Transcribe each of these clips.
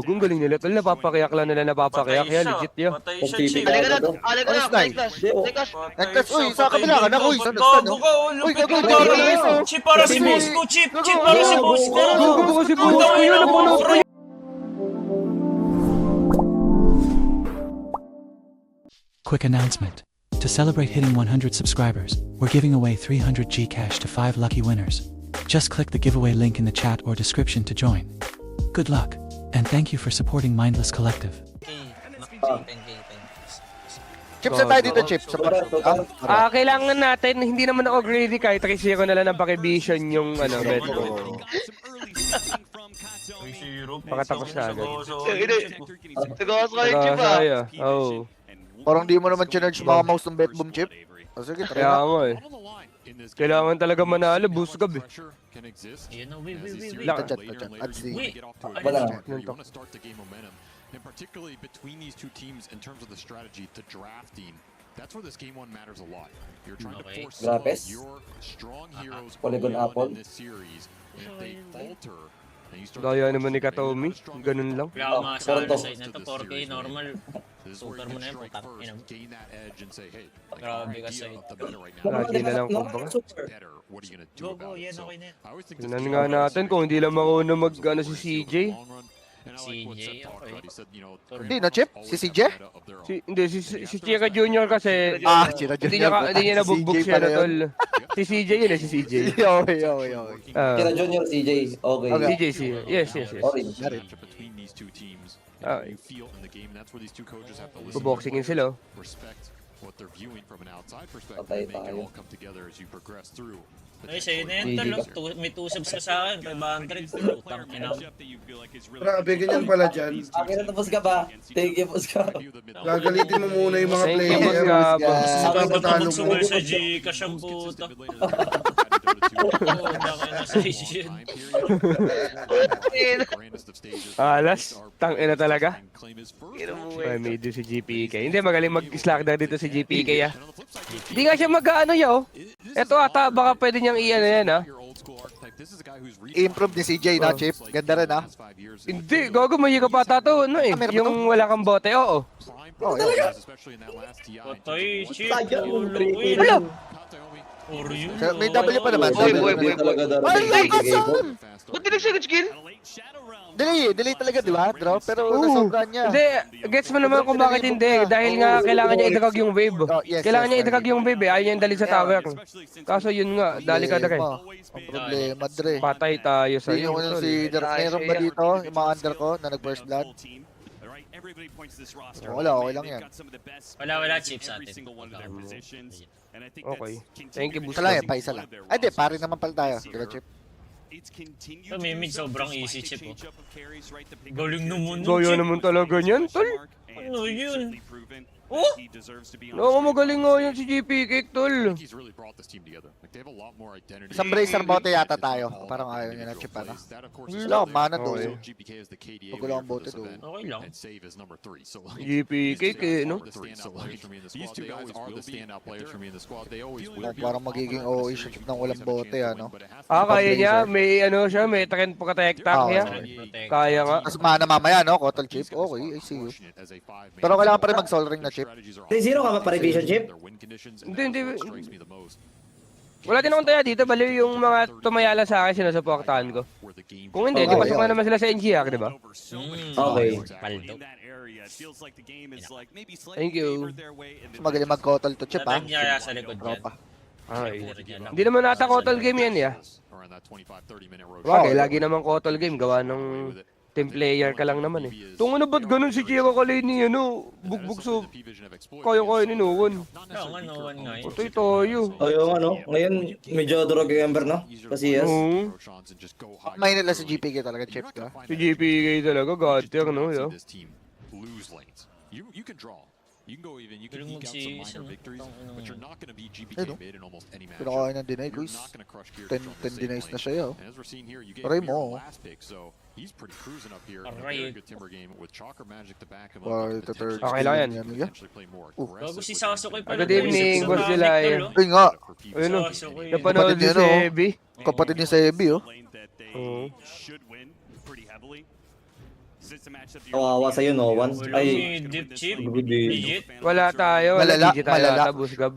Kung galing nila, tol, napapakiyak lang nila, napapakiyak yan, legit yun. Patay siya, Chip. Alay ka na, alay ka na, Neklas. Neklas, uy, sa kabila ka na, uy. Gago ka, lupit mo para. Chip para si boss ko, Chip. Chip para si boss ko. Gugo ko si boss ko yun, napunod ko yun. Quick announcement. To celebrate hitting 100 subscribers, we're giving away 300 Gcash to 5 lucky winners. Just click the giveaway link in the chat or description to join. Good luck, and thank you for supporting Mindless Collective. Chip, saan tayo dito, Chip? Kailangan natin, hindi naman ako greedy kahit 3-0 na lang ng pakivision yung bet ko. Pakatapos na agad. Tagawas ka yung Chip, ah. Oo. Parang di mo naman chinarge mga mouse ng bet boom, Chip. Sige, try Kaya na. mo eh. Kailangan talaga manalo, boost ka eh. And particularly between these two teams in terms of the strategy to drafting, that's where this game one matters a lot. You're trying to force your strong heroes early on in this series, and if they falter, then you start Gaya naman ni Katomi, ganun lang. Wala akong masabi sa side na to, 4K normal. Super mo na yun, putang ina mo. gain that edge and say, hey, Grabe ka side. Lagi na lang kumbaga. better. What are you gonna do Go, about yan it? So, okay na yan. I always think this Tingnan game nga one natin kung hindi lang mauna mag si CJ. And I like what Seth talked about. He said, you know, Hindi na, Chip? Si CJ? Hindi, si Chica Junior kasi Chira hindi niya nabugbog siya na tol. Si CJ yun eh, si CJ. Okay. Kira Junior, CJ, okay. CJ, yes. Orange. Matchup between these two teams. You feel in the game, and that's where these two coaches have to listen. Buboxingin sila. Respect what they're viewing from an outside perspective Patay and make it tayo. all come together as you progress through. Ay, sa'yo na yan, tol. May 2 subs ka sa akin, 500. Putang ina mo. Grabe, ganyan pala dyan. Akin na tapos ka ba? Thank you, boss ka. Gagalitin mo muna yung mga Thank you, player. boss Gabo. Sabi ba ito Papatalo mo. magsumul sa Gcash ang puta? Alas, tangina talaga. Ay, medyo si GPK. Hindi, magaling mag-slack na dito si GPK ah. Hindi nga siya mag-ano yo. Eto ata, baka pwede niyang i-ano yan ah. I-improve ni CJ na, Chip. Ganda rin, ah. Hindi, gago, may ka pa to, ano eh. meron ba Yung wala kang bote, oo. Patay, Chip. Ulo ko yun. Wala. Oreo. May W pa naman. Boy, W. talaga dapat. Ay, labasan! Ba't di nag-second skill? Delay talaga, di ba? Draw, pero nasobran niya. Hindi, gets mo naman kung bakit hindi. Dahil nga kailangan niya idrag yung wave. Kailangan niya idrag yung wave eh. Ayaw niya dali sa tower. Kaso yun nga, dali ka dali. Ang problema, Dre. Patay tayo sa Yung iyo. si Derek, meron ba dito? Yung mga under ko na nag-first blood? Wala, okay lang yan. Wala, Chip sa atin. Okay. Thank you, Isa Busto. lang yan, pa isa lang. Ay, di, pare naman pala tayo. Diba, Chip? Ito, Mimig, sobrang easy, Chip. Galing naman. Gaya naman talaga niyan, tol. Ano yun? Oh! Oo, magaling nga yan si GPK, tol. Isang bracer bote yata tayo. Parang ayaw niya na, Chip, ano? Wala, mana doon. Pag wala akong bote doon. Okay lang. GPK, no? These two guys are the standout players for me in the squad. They always will be. Parang magiging OE siya, Chip, ng walang bote, ano? Kaya niya, may ano siya, may trend pa ka-tek-tak niya. Kaya nga. Tapos mana mamaya, no? Kotal, Chip. Okay, I see you. Pero kailangan pa rin mag-soul ring na, Chip. 3-0 ka ba pa revision, Chip? Hindi. Wala din akong taya dito, bali yung mga tumayala sa akin, sinusuportahan ko. Kung hindi, di pasok na naman sila sa NGR, di ba? Okay. Paldo. Thank you. Magaling mag-kotal to, Chip, ha? Tatag niya sa likod yan. Tropa. Ay, hindi naman nata Kotol game yan, ya. Bagay, lagi naman Kotol game, gawa ng team player ka lang naman eh. Tungo na ba't ganun si Chiro Kalini, ano, bugbog so, kaya ni Noon. Oo nga, no one nga yun. Patay tayo. O yung ano, ngayon medyo durog yung ember, no? Kasi yes. Oo. May nila sa GPK talaga, Chip, ka? Si GPK talaga, god tier, no, yo. You can draw. You can go even. You can Galing eke out some mag-CS, minor ano? victories, Tangina but mo. you're not going to beat GPK Ayun, no? mid in almost any matchup. Pinakain ng deny, You're guys. not going to crush Gear 10 from the denies same na lane. siya, yo. And as we're seeing here, you get Aray your mo. last pick, so he's pretty cruising up here. Aray. Very good timber game with Chalker Magic to back him Wow, up. ito third Okay lang yan. Potentially play more Gago aggressive si with Sasuke the pala. Good evening, Sa boss Sonic, Jelaya. tol, oh. Ay nga, Ayun, oh. Sasuke. Napanood Kapatid din niya, si no? Heavy. kapatid niya sa Ebi, oh. Oo. Kawawa sa'yo, no one. Wala Ay, deep chip. Hindi. Legit. Wala tayo, wala Malala, digit tayo malala. ata, Busgab.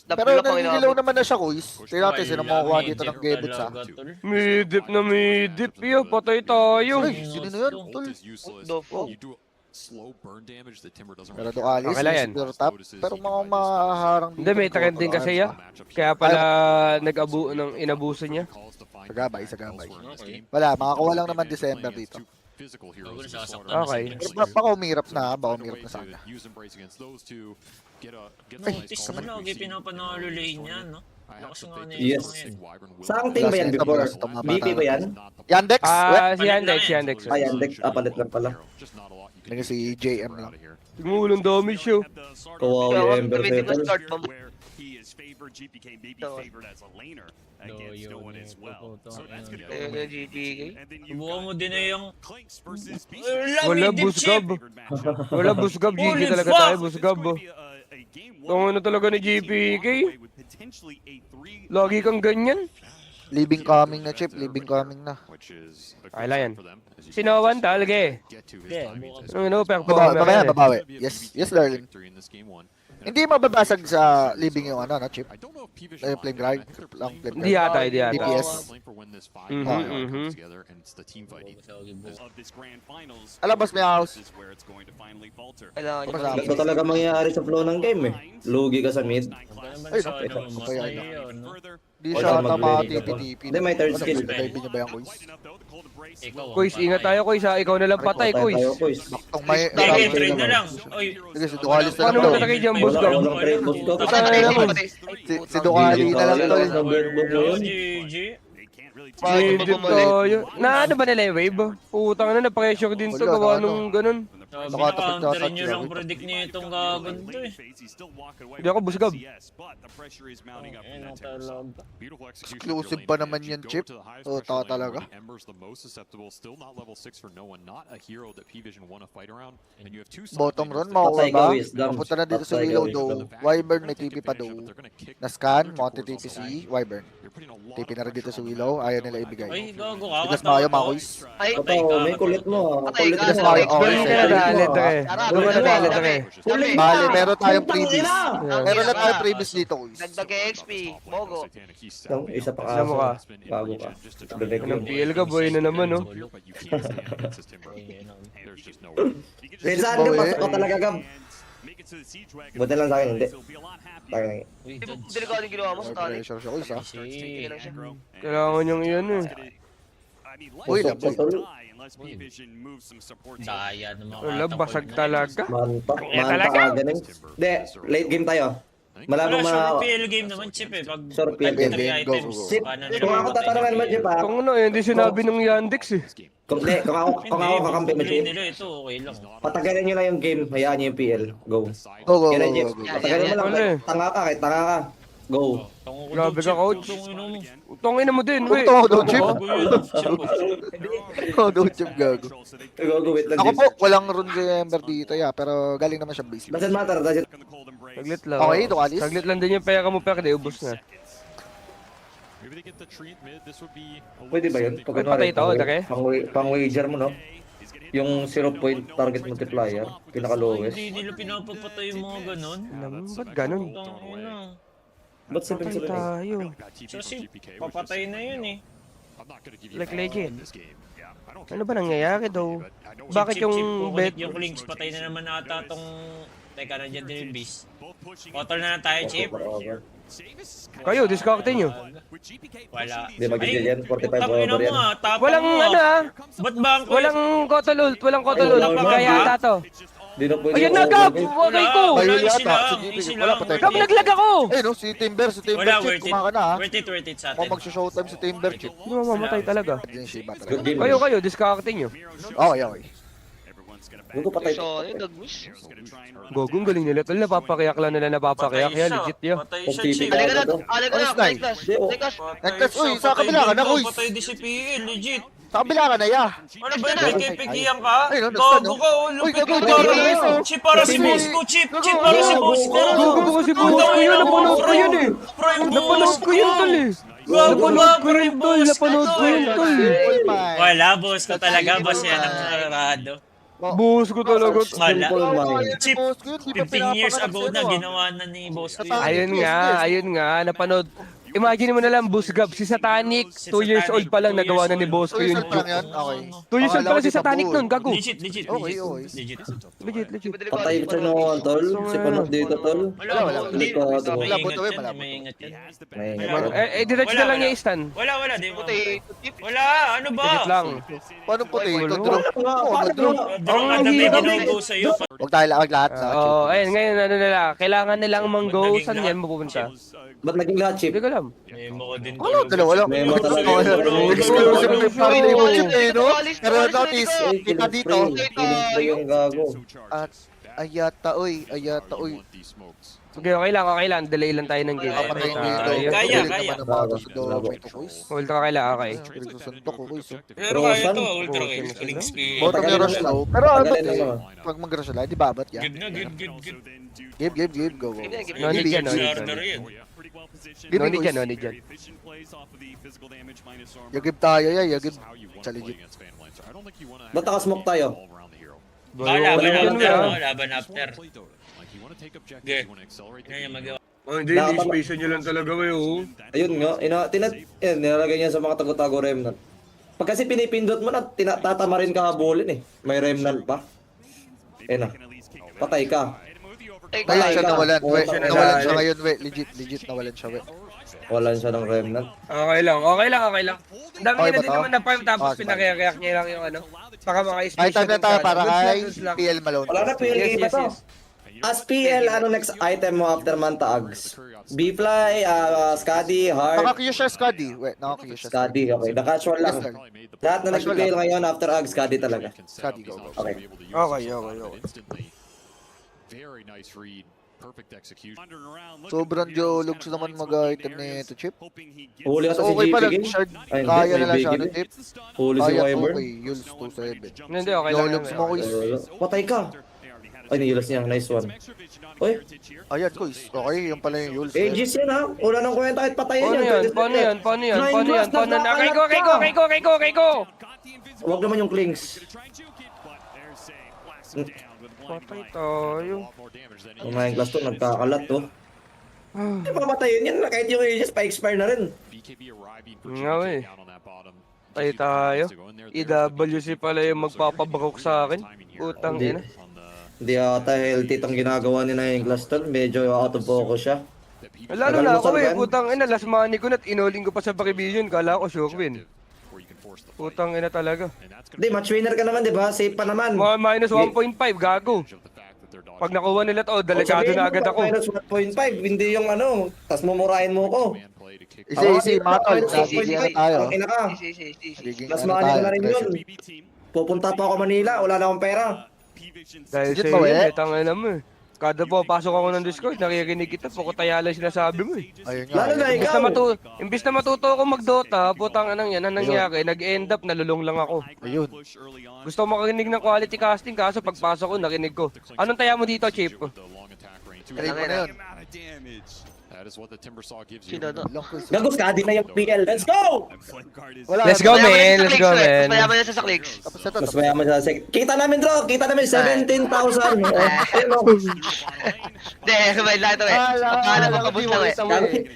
Pero nanililaw naman na siya, Kuis. Tingnan natin sino makukuha dito ng Gebets, ha? Midip na midip, yo, patay tayo. Ay, sino na yun, tol? Pero do alis, Okay lang yan. super top. Pero mga maharang Hindi, may trending kasi ya. Kaya pala inabuso niya. Sagabay. Wala, makakuha lang naman December dito. Okay. Pero baka umirap na, sana. Ay, Wala, okay, pinapanalo lane yan, no? Lakas nga na Yes. yun. Saan team ba yan before? BP ba yan? Yandex? Si Yandex, Yandex. Ay, Yandex. Palit lang pala. Naging si JM lang. Tingulong damage siya. Kawawa yung Ember Petal. Subukan mo din na yung... Wala, may deep chip. Busgab. Wala, Busgab. GG Holy talaga fuck! tayo, Busgab. Tungo na talaga ni GPK. Lagi kang ganyan. Living coming na, Chip. Living coming na. Ay lang yan. Sinawan talaga eh. Ano, Babawi. Yes, darling. Hindi mababasag sa living yung ano, no, Chip? Yung flame drive. Hindi yata, hindi yata. DPS. Mhm. Alabas may house. Ito talaga mangyayari sa flow ng game eh. Lugi ka sa mid. Ay, Di siya tama TP-TP. Hindi, may third skill. Dive niya ba yung Kuis? Kuis, ingat tayo, Kuis ha. Ikaw na lang patay, Kuis. Baktong may... Sige, trade na lang. Oy, Sige, si Ducalis na Paano lang mo to. tatagay dyan, Wala, Busgab? walang trade, Busgab. Si Ducalis na lang to. GG. Midip tayo. Na ano ba nila yung wave? Putang na, na-pressure din to. Gawa nung ganun. Counterin nyo lang predict niyo itong gaganto eh. Hindi ako, Busgab. Exclusive pa naman yan, Chip. Oo, talaga. Bottom run, makuha ba? Papunta na dito sa Willow do. Wyvern may TP pa do. Na-scan, Monte TP si Wyvern. TP na rin dito sa Willow, ayaw nila ibigay. Ay, gago ka. Tigas mayo, mga Kuis. Ito, may kulit mo. Kulit Tigas mo. mayo, Doon ka nagalit eh. Doon ka nagalit eh. Bali, meron tayong previous. Meron na tayong previous dito, Kuis. Dagdag XP, Mogo. Isa pa Alam mo ka. Bago ka. Anong PL ka, boy na naman, no? Saan ka? Pasok ka talaga, Gab. Buti lang sa akin, hindi. Tayo na. Delikado yung ginawa mo sa tali. Pressure siya, Kuis, ha? Sige lang siya. Kailangan niyang iyan eh. Uy, Pasok, naboy. Daya naman. Wala, basag talaga. Manta. Manta talaga? ka, ganun. Hindi, late game tayo. Malabo Wala, ma... short PL game naman, Chip eh. Pag Short PL tag 3 game, go, items, go, go. Chip, paano kung ako tatanungan mo, Chip, ha? Kung ano eh, hindi sinabi ng Yandex eh. Kung ako kakampi mo, play Chip. nila ito, okay lang. Patagalin nyo lang yung game, hayaan nyo yung PL. Go. Go, Kaya Chip, go. patagalin mo lang. Wala eh. Tanga ka, kahit tanga ka. Go. Grabe ka, coach. Utongin na mo din, wait. Utong ako, Chip. Bago yun. Oh, no, Chip, gago. Go, wait lang, Ako Chip. po, walang run si Ember dito, pero galing naman siya base. Doesn't matter, doesn't... Saglit lang. Okay, Ducalis. Saglit lang din yung pera mo, pera, di ubos na. Pwede ba yun? Pag Ay, patay to, dake? Pang-wager mo, no? Yung 0 point target multiplier, pinaka-lowest. Hindi nila pinapapatay yung mga ganon. Ba't ganun? Tangina. Ba't 7 Patay sila? tayo. Kasi papatay na yun eh. Like legend. Ano ba nangyayari daw? Bakit Chip, yung kukulit bet? yung links, patay na naman ata tong... Teka, nandiyan din yung beast. Bottle na lang tayo, Chip. Kayo, discarte nyo. Wala. Hindi mag-deal yan, 45 Tangina over mo yan. ah, tapang Walang mo ano ah. ah. Ba't ba ang Walang kotol ult, walang kotol ult. Wala, Kaya wala. yata to. Di na pwede Ayun yung na, Gab! overgame. Okay ko! Ayun Wala, yata, easy lang, sige, easy wala, lang. patay. Gab, naglag ako! Eh, no, si Timber Wala, Chip, worth it. kumaka na, ha? Worth it sa Kung atin. magsha-showtime si Timber Chip. Hindi mo mamatay talaga. Hindi siya ba Good talaga? game. Kayo, discarte nyo. Okay. Gusto patay. So, ano yung dagmiss? Gogong galing nila. Tol, napapakiyak lang nila napapakiyak. Yan, legit yan. Patay Kung siya, TV Chip. Alay ka na, Ano? alay ka na, Honest night. Nicholas. Di, oh. Nicholas, Nagtas, uy, sa kabila ka na, uy. Patay di si PL, legit. Sa kabila ka na, ya. Ano ba yun? Nagkipigiyan ka? Ay, no, Gago ka, oh. Uy, Lupit gago, mo gago, para gago. Chip para si Bosco, Chip para si Bosco. Gogo ko si Bosco yun. Napanood ko yun eh. Prime Napanood ko yun, tol eh. Napanood ko rin, tol. Napanood ko rin, tol. Simple mind. Wala, boss ko talaga, boss yan ang sarado. Buhos ko talaga. Wala. Simple mind. Chip, Boss ko yun, di pa 15 years pinapanganak ago si na ano, ah. ginawa na ni boss ko yun. Ayun nga, napanood. Imagine mo na lang, Busgab, si Satanic, 2 years old pa lang nagawa na ni boss ko 2 years yun. old pa lang yan? Okay. 2 years old pa lang si Satanic nun, gago. Legit, legit, Okay, legit. okay. Legit. Legit. Patay siya naman, tol. Si Panot dito, tol. Wala. Hindi ko May ito. Malabo ingat to, yan, malabo may to. ingat yan. May Wala. Diretso na lang niya, Stan. Wala, di mo. Puti. Wala, ano ba? Legit lang. Paano puti? Wala. Ito, drop. Drone Ang na may hirap ginagawa sa'yo. Huwag tayo lahat sa Oo, ayun, ngayon ano nila, kailangan nilang mang-go, saan yan mapupunta? Ba't naging lahat, Chip? Hindi ko alam. May mo ko din. Ano? Dalawa lang. May mga talaga. Exclusive Wala. party mo yun eh, no? Walis, Pero walis, notice, walis, kita dito. Feeling ko yung gago. At ayata, oy. Sige, okay lang. Delay lang tayo ng game. Papatay Kaya, dito. kaya. Ulit naman ang bago sa Dolomite ko, boys. Hold ka kailangan, okay. Pinagsusuntok ko, boys. Pero kaya to, ultra kayo. Feeling speed. Bottom yung rush low. Pero ano Tagalin eh, naman. pag mag-rush low, di babat yan. Good na, good. Game, go. No need yan, no need yan. Order yan. Game, No need boys. yan, no need yan. Yagib tayo yan, yagib. Sa legit. Ba't nakasmoke tayo? Laban after. Yan yung magawa. Oh, hindi, space nyo lang talaga kayo. Ayun nga, nilalagay niya sa mga tago-tago remnant. Pag kasi pinipindot mo na, tatama rin ka habulin eh. May remnant pa. Ayun na. Patay ka. Ngayon siya nawalan. Patay ka. Nawalan siya ngayon, we. Legit nawalan siya, we. Walan siya ng remnant. Okay lang. Ang dami Okay na ba din to? naman na farm tapos Okay. pinakaya-react niya lang yung ano. Baka maka-space. Ay, time na tayo para kay Goods lang. PL Malone. Wala na PL Yes, game pa to. As PL, ano next item mo after Mantaags? B-Fly, Scuddy, Hard, Naka-Q siya, Scuddy. Wait, naka-Q siya. Scuddy, okay. The-casual lang. Yes, sir. Lahat na Casual nag-PL lang. ngayon after Ag, Scuddy talaga. Scuddy, go. Okay. Sobrang Jologs naman mag-item nito, Chip. Huli ka So, sa si okay JP pa lang, game? Shard. Ay, hindi, Kaya may na lang siya, bigil ano, eh. Tip? Huli si Kaya, Wyvern. okay. Yules 2-7. Hindi, okay lang. Jologs mo, Kuis. Patay ka. Ay, nilulas niya. Nice one. Uy, Ayan, Kuis. Okay, yung pala yung Yules. Aegis yan ha. Wala nang kwenta kahit patayin Paano yan. yan? Paano yan? Kay ko! Huwag naman yung clings. Patay tayo. Kumain glass to, nagkakalat to. Ay, mamatayin yan. Kahit yung Aegis, pa-expire na rin. Nga eh. Patay tayo. EWC pala yung magpapabarok sa akin. Putang ina. Hindi ata healthy itong ginagawa ni na yung glass to. Medyo out of focus siya. Lalo na ako eh. Putang ina. Last money ko na inuling ko pa sa Parivision. Kala ko sure win. Putang ina talaga. Hindi, match winner ka naman, di ba? Safe pa naman. Mga minus 1.5. Gago. Pag nakuha nila to, delikado na agad ako. Minus 1.5, hindi yung ano. Tas mumurahin mo ko. Easy, mga tol. Nagiging ano tayo. Ang ina ka. Easy. Nagiging Mas ano mahal tayo. na rin yun. Pupunta pa ako Manila, wala na akong pera. Dahil Legit sa ba, iyo, eh? tangin mo eh. Kada po, pasok ako ng Discord, nakikinig kita, pukutaya lang sinasabi mo eh. Ayun nga. Lalo na ayun. ikaw. Imbis na matuto ako mag-Dota, putang anang yan, anong nangyari, nag-end up, nalulong lang ako. Ayun. Gusto ko makinig ng quality casting, kaso pagpasok ko, nakinig ko. Anong taya mo dito, Chip? Try mo na yun. Sino to? Long Kuis. Gagos ka, di na yung PL. Let's go! Wala. Let's go, man! Let's go, man! Mayaman na sa clicks. Tapos ito. Mas mayaman siya sa Kita namin, bro! Kita namin, 17,000! Ayun, oh. Hindi, sabay lang ito eh. Akala mo kabus lang eh.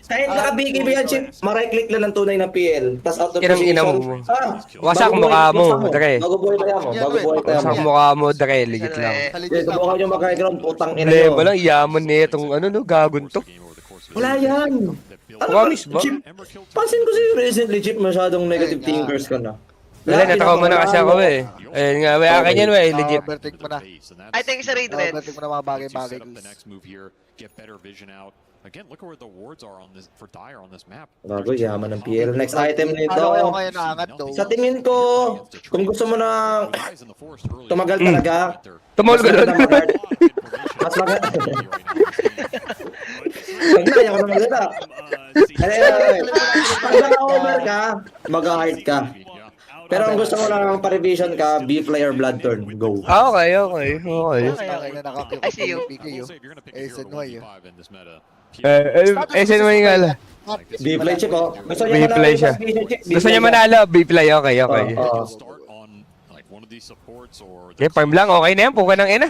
Kahit naka-BKB yan, Chip, maray-click lang ng tunay na PL. Tas out of Kinang ina mo. Wasak bago mukha buhay, mo, buksan Dre. Bago buhay tayo mo, bago buhay tayo Wasak mo. mukha mo, Dre, legit lang. Sa Yes, legit lang. subukan nyo mag-ground, putang ina Hindi, nyo. walang yaman na itong ano no, gagon to. Wala yan! Promise ba? Chip, pansin ko sa'yo recently, Chip, masyadong negative Ayun nga. thinkers ka na. Wala, natakaw mo na kasi ako eh. Ayun nga, may akin yan, wey, legit. Overtake mo na. I think sa raid red. Overtake mo na mga bagay-bagay. Kuis. Again, look at where the wards are on this for Dire on this map. Bago, yaman ng PL. Next item nito. Ano kayo ngayon naangat daw? Sa tingin ko, kung gusto mo na tumagal talaga, Tumol ka doon. mas maganda. Nagaya ko na maganda. Pag naka-over ka, mag-hard ka. Pero ang gusto mo lang pa-revision ka, B-Fly or Bloodthorn, go. Okay. Tangay na nakakip I see you. PK yun. Eh, sa Noy yun. SN Maningala. B-play chip, oh. Gusto niya B-play manalo siya. yung B-play. Gusto niya manalo, B-play. Okay. Okay, farm lang. Okay na yan. Puka ng ina.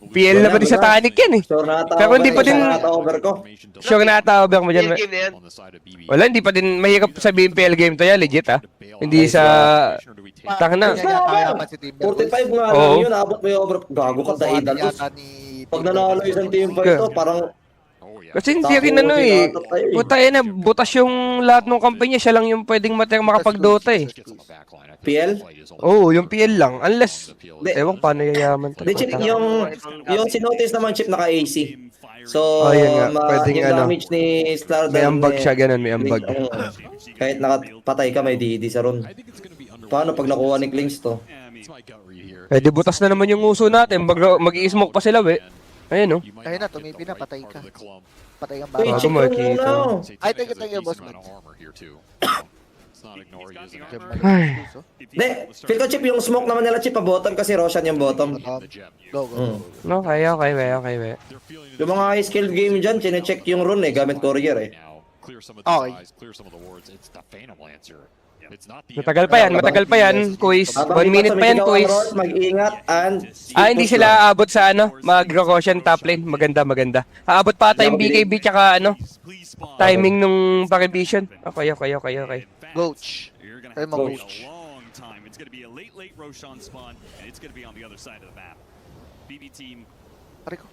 PL na ba din sa Tanic yan eh. Sure na ata Pero hindi pa din... over ko. Sure na ata-over mo dyan. PL game na yan. Wala, hindi pa din mahirap sabihin PL game to yan. Legit ha. Hindi sa... Tang na. 45 nga Oo. lang yun, abot mo yung over. Gago ka, dahil dalos. Pag nanalo isang team fight to, parang Kasi hindi rin ano eh. Puta yan na, butas yung lahat ng kampanya. Siya lang yung pwedeng makapag-Dota eh. PL? Oo, yung PL lang. Unless, ewan ko paano yayaman to. Di, chip, yung sinotice naman chip naka-AC. So, Oh, yun nga. Pwedeng yung ano. damage ni Slardar. May ambag siya, ganun, may ambag. Kahit nakapatay ka, may DD sa run. Paano pag nakuha ni Klings to? Eh di butas na naman yung uso natin. Mag-i-smoke pa sila, we. Ayun, no? Ayun na, tumipi na, patay ka. Patay ang Uy, baka. check makikita. Ay, tayo, boss, man. Ay. Hindi, feel ko chip yung smoke naman nila chip pa bottom kasi Roshan yung bottom. Go. Okay. We. Yung mga high skill game dyan, chinecheck yung run eh, gamit courier eh. Okay. Matagal pa yan, quiz. 1 minute pa yan, quiz. Mag-ingat and... Hindi sila aabot sa ano, mag-Rokoshan top lane. Maganda. Aabot pa ata yung BKB tsaka ano, timing nung pa-revision. Okay. Goach. Ay, mag-goach. Pare ko.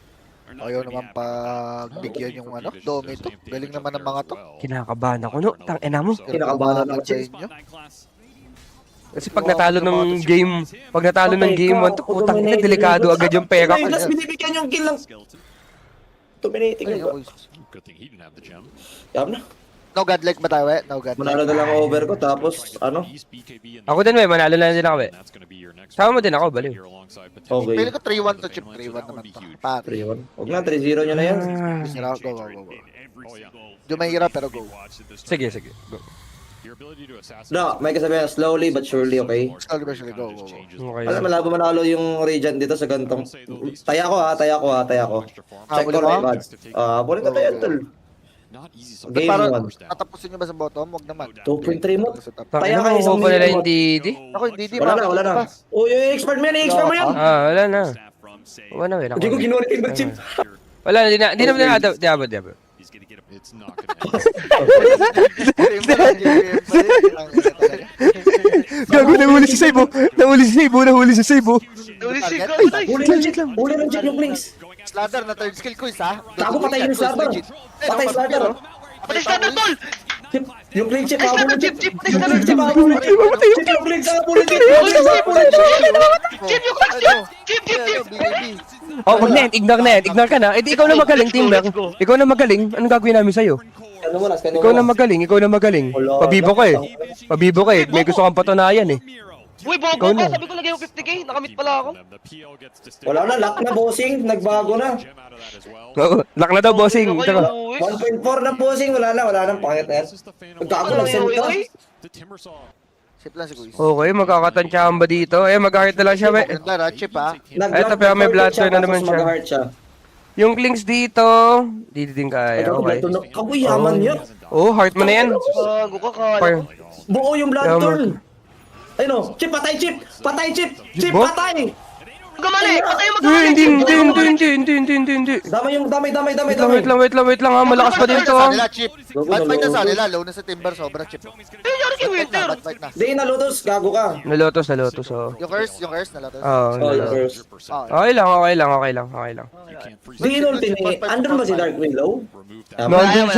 Ayaw naman pagbigyan yung ano, Domi to. Galing naman ng mga to. Kinakabahan ako, no? Tangina mo. Kinakabahan ako sa inyo. Kasi pag natalo ng game 1 to, putang ina, delikado agad yung pera ko. Plus, binibigyan yung kill lang. Dominating yung... Yam na. No godlike ba tayo, No godlike. Manalo na lang over ko, tapos ano? Ako din, we. Manalo na din ako, we. Sama mo din ako, baliw. Okay. Pili ko 3-1 to chip, 3-1 naman to. Pati. 3-1. Huwag na, 3-0 nyo na yan. Go. Di mahirap pero go. Sige. Go. No, may kasabihan, slowly but surely, okay? Slowly but surely, go. Okay. Alam, malabo manalo yung Radiant dito sa gantong... Taya ko. Check ko na yung bulit ka tayo, tol. Game Para 1. tatapusin nyo ba sa bottom? Huwag naman. 2.3 mo. Taya Taya ka ka isang pa nila minute. yung DD. Ako hindi, Wala na. Uy, expert mo yan, Wala na. Wala na, we. Hindi ko ginulit yung chip. Wala na, di naman diabot. Gago, nahuli si Saibo. Nahuli si Saibo. Huli ng chip yung Blinks. Sladder na third skill ko isa. Tago patay yung Slardar. Patay Slardar. Patay Slardar, tol! Chip, yung Blinks chip, Ay, habol Slardar, ng chip. chip. Yung Blinks chip, habol ng chip. Chip yung Blinks, habol ng chip. Chip yung Chip! Oh, wag na yan. Ignore ka na. Eh, di ikaw na magaling, Timber. Ikaw na magaling. Anong gagawin namin sa'yo? Ano mo, Nas? Ikaw na magaling. Pabibo ka eh. May gusto kang patunayan eh. Uy, bobo Ikaw na. ka! Sabi ko lagay yung 50k, nakamit pala ako. Wala na, lock na bossing. Nagbago na. Oo, lock na daw, bossing. Ako Tara. yung 1.4 na bossing. Wala nang pangit na yan. Nagkago ng senta. Chip lang si Kuis. Okay, magkakatansyahan ba dito? Eh, mag-heart na lang siya, we. Ganda, Chip ha. Eto, pero may blood sword na naman siya. Mag-heart siya. Yung Klings dito, di din kaya. Okay. Kagoy, yaman niya. Oh, heart mo na yan. Bago ka kala. Fire. Buo yung blood Yaman. turn. Ayun o, Chip, patay, Chip! Patay, Chip! Chip, Bo? patay! Gamali! Patay mo Eh, gamali! hindi. Damay. Wait lang ha. Malakas pa din to. Nila, Chip. Bad fight na sa nila. Low na sa Timber. Sobra, Chip. Ano nangyari kay Winter? Bad fight na. Di, nalutos, gago ka. Nalotos, oh. Yung curse na lato. Oo, Oh, yung first. Okay lang. Di, inulti ni, andun ba si Dark Willow? Nandun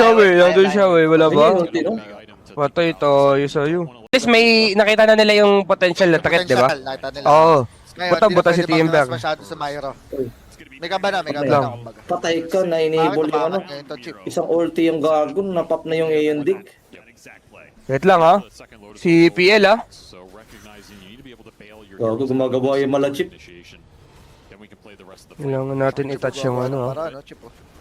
siya, we. Wala ba? Inulti, no? Patay tayo sa'yo. At least may nakita na nila yung potential na threat, di ba? Nakita nila. Oo. Ngayon, Buta di si na pwede Timber. pang masyado sa Myro. May kaba na, lang. kumbaga. Patay ka, na-enable yung ano. Ngayon to, Chip. Isang ulti yung gago, napap na yung Aeon Dick. Wait lang ha. Si PL ha. Gago, gumagawa yung mala chip. Kailangan natin i-touch yung ano ha. Para, ano, Chip.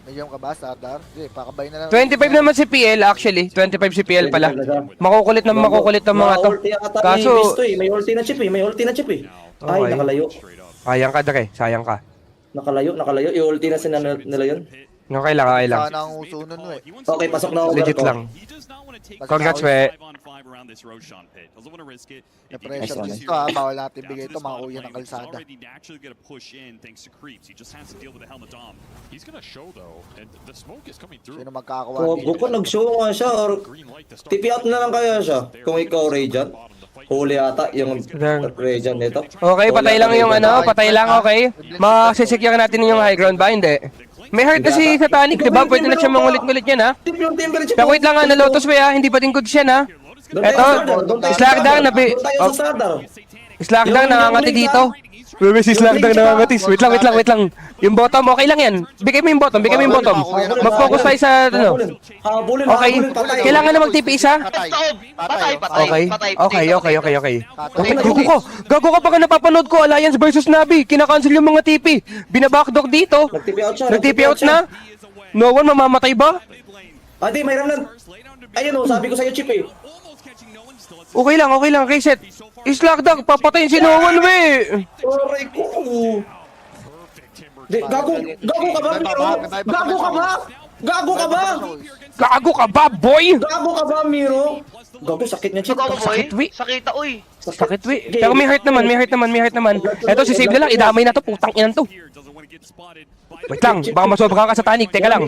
Medyo ka ba, Sardar? Hindi, pakabay na lang. 25 naman si PL actually. 25 si PL pala. Makukulit ng mga to. Ulti ata Kaso, ni Misto eh. May ulti na chip eh. Ay, Okay. nakalayo. sayang ka, Dre. Sayang ka. Nakalayo. I-ulti na nila yun. Okay lang, okay lang. Sana ang uso nun, we. Okay, pasok na over Legit ko. lang. Congrats, we. Na-pressure Nice one. dito ha. Bawal natin bigay ito, mga kuya ng kalsada. He's gonna show though, and the smoke is coming through. Sino magkakawa Gogo ko, nag-show nga siya or Green light to start. TP out na lang kaya siya. Kung ikaw, Radiant. Huli ata yung Radiant nito. Okay, patay lang yung ano, patay lang, okay. Masisecure natin yung high ground ba? Hindi. May heart na si Satanic, di ba? Pwede na siya mangulit-ngulit yan, ha? Tip yung timber chip. Pero wait lang nga, na Lotus Way, ha? Hindi pa din good siya, ha? Eto, Slagdang, Tayo sa Stardar. Slagdang, nangangati dito. Bebe, si Slagdang nangangatis. Wait lang. Yung bottom, okay lang yan. Bigay mo yung bottom. Mag-focus tayo sa, ano. Habulin, Okay, habulin, patay. kailangan na mag-TP isa. Patay. Okay. Gago ka baka napapanood ko, Alliance versus Navi. Kinakancel yung mga TP. Binabackdoor dito. Nag-TP out siya. Nag-TP out na. No one mamamatay ba? Adi, may remnant. Ayun o, sabi ko sa'yo, Chip eh. Okay lang. Reset. Slagdang, papatayin si no one, we. Aray ko. Di, gago ka ba, Miro? Gago ka ba, boy? Gago ka ba, Miro? Gago, sakit niya, Chip. Sakit, we. Sakita, uy. Sakit, we. Pero may heart naman. Eto, si save na lang. Idamay na to. Putang inan to. Wait lang. Baka masobra ka sa Tanik. Teka lang,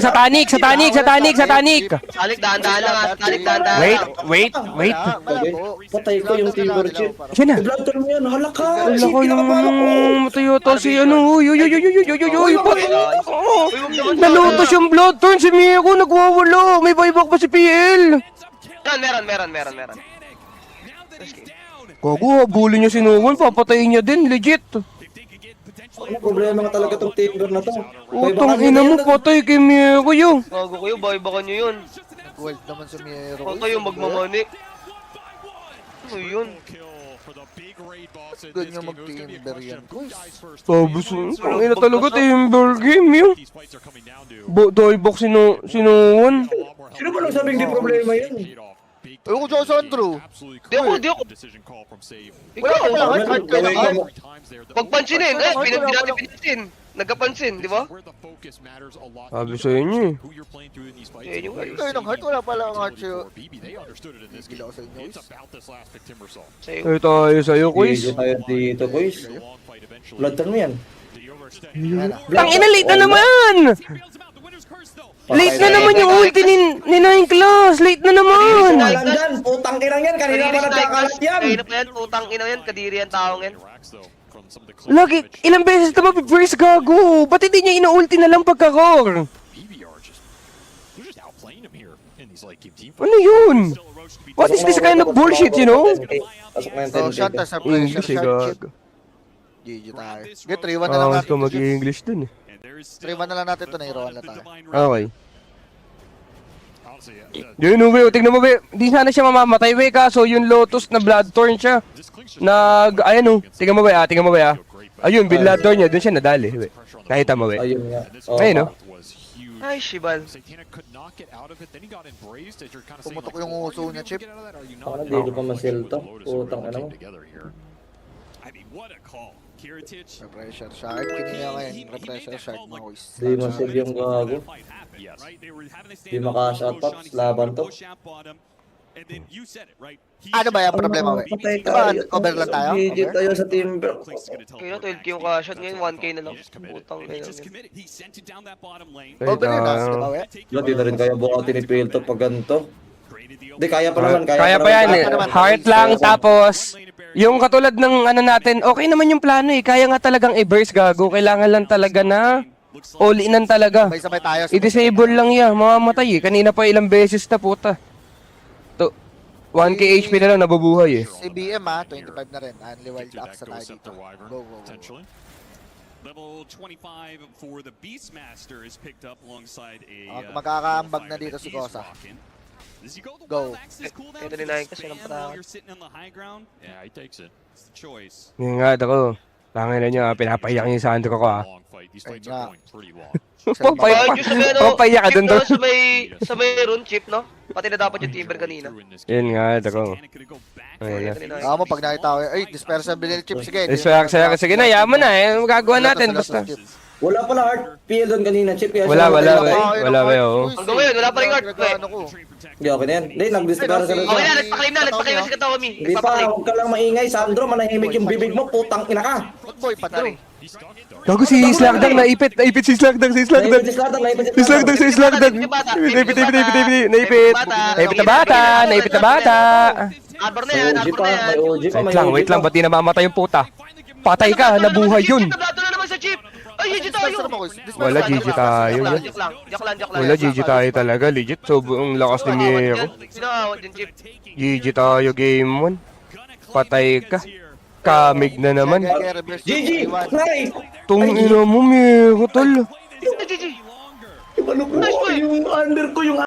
sa Tanik. Salik, dahan-dahan lang ha. Salik, dahan-dahan lang. Wait. Patay ko yung timber, Chip. Siya na. Blood turn mo yan, halaka. Wala ko yung matayo to si ano. Uy. Nalutos yung blood turn. Si Miko nagwawala. May buyback pa si PL. Meron. Gago, habulin niya si Noon. Papatayin niya din. Legit. Ano problema nga talaga tong timber na to? Utang ina mo, patay kay Miko yun. Gago kayo, baka nyo yun. Gold naman si Miero. Huwag kayo magmamanik. Ano yun? Ganyan mag-timber yan. Tapos, ang ina talaga timber game yun. Doybox si Noon. Sino ba nang sabing di problema yan? Ayoko dyan, Sandro. Di ako. Ikaw, pagpansinin. Hindi natin pinansin. Nagkapansin, di ba? Sabi sa inyo eh. Kayo ng heart, wala pala ang heart sa'yo. Gila ko sa inyo, guys. Ay tayo sa'yo, quiz. Video tayo dito, boys. Blood turn mo yan. Tang ina, late na naman! Late na naman yung ulti ni Nine Class! Late na naman! Walang dyan, putang inang yan. Kanina pa nagkakalat yan. Kanina pa yan, putang ina yan. Kadiri ang taong yan. Lagi, ilang beses na mapibrace gago! Ba't hindi niya ina-ulti na lang pagka-core? Ano yun? What is this kind of bullshit, you know? Pasok na yung So, 10K. shot sa pressure, English eh, shot, chip. gago. GG tayo. Sige, 3-1 na lang Ah, natin. ito mag-i-English dun eh. 3-1 na lang natin ito, nairoan na tayo. Okay. Yun, we, tignan mo, we. Di sana siya mamamatay, we, kaso yung Lotus na Bloodthorn siya. Ayan, tignan mo, we, Ayun, Bloodthorn niya, dun siya nadali, we. Nakita mo, we. Ayun nga. Ayun, Ay, shibal. Pumutok yung uso niya, Chip. Ano, di ko pa masil to. Putang ano mo. Repressure shark. Kinina ngayon. Repressure shark, mga boys. Di masil yung gago. Di maka-shotpots. Laban to. Ano ba yung problema, we? Patay Diba, tayo. cover lang tayo? GG Cover? tayo sa timber. Kaya na, 12k yung ka-shot ngayon, 1k na lang. Putang ina yan. Cover yun, diba, we? Wala, di na rin kaya bukatin ni Phil to pag ganito. Di, kaya pa naman. Kaya pa yan eh. Heart lang, tapos, yung katulad ng ano natin, okay naman yung plano eh. Kaya nga talagang i-burst gago. Kailangan lang talaga na all-inan talaga. Sabay-sabay tayo. I-disable lang yan, mamamatay eh. Kanina pa ilang beses na puta. 1k HP na lang nabubuhay eh. Si BM 25 na rin. Only wild ups na tayo dito. Go. Level 25 for the Beastmaster is picked up alongside a Magkakaambag na dito si Kosa. Go. Ito ni Nike kasi walang para. Yeah, he takes it. It's the choice. Yung nga ako, tangin na nyo, pinapayak niyo sa Sandro ko ah. These fights are going pretty long. Bakit yung sabi ano, Papayak ka chip dun no, doon. sa may rune chip, no? Pati na dapat yung timber kanina. Yun nga, ako. Ayun na. Kaya mo pag nakita ko, ay, dispersion binili chip. Sige. Sige na, yaman na eh. Magagawa natin basta. Wala pala heart PL doon kanina, Chip. Kaya Wala, siya wala, namatay. wala, oh. Hanggang ngayon, wala pa rin art, pre. Ano ko? Hindi, okay na yan. Hindi, nag-discover sa Okay na, nagpa-claim na si Katawami. Hindi pa, huwag ka lang maingay, Sandro. Manahimik yung bibig mo, putang ina ka. Boy, padro. Gago si Slagdang, naipit si Slagdang, Naipit si Slagdang, naipit Si Slagdang, si Slagdang. Naipit. Naipit na bata. Arbor na May yan, OG arbor pa, na yan. may OG pa, may OG Wait lang, pa. ba't di namamatay yung puta? Patay ka, nabuhay yun. Tablado na naman sa chip. Ay, GG tayo. Wala, GG tayo. Joke lang. Wala, GG tayo talaga, legit. Sobrang lakas ni Mieko. Sinawawad din, chip. GG tayo game 1. Patay ka. Kamig na naman. GG! Nice! Tung ina mo, Mieko, tol. GG. Ano ko, yung under ko, yung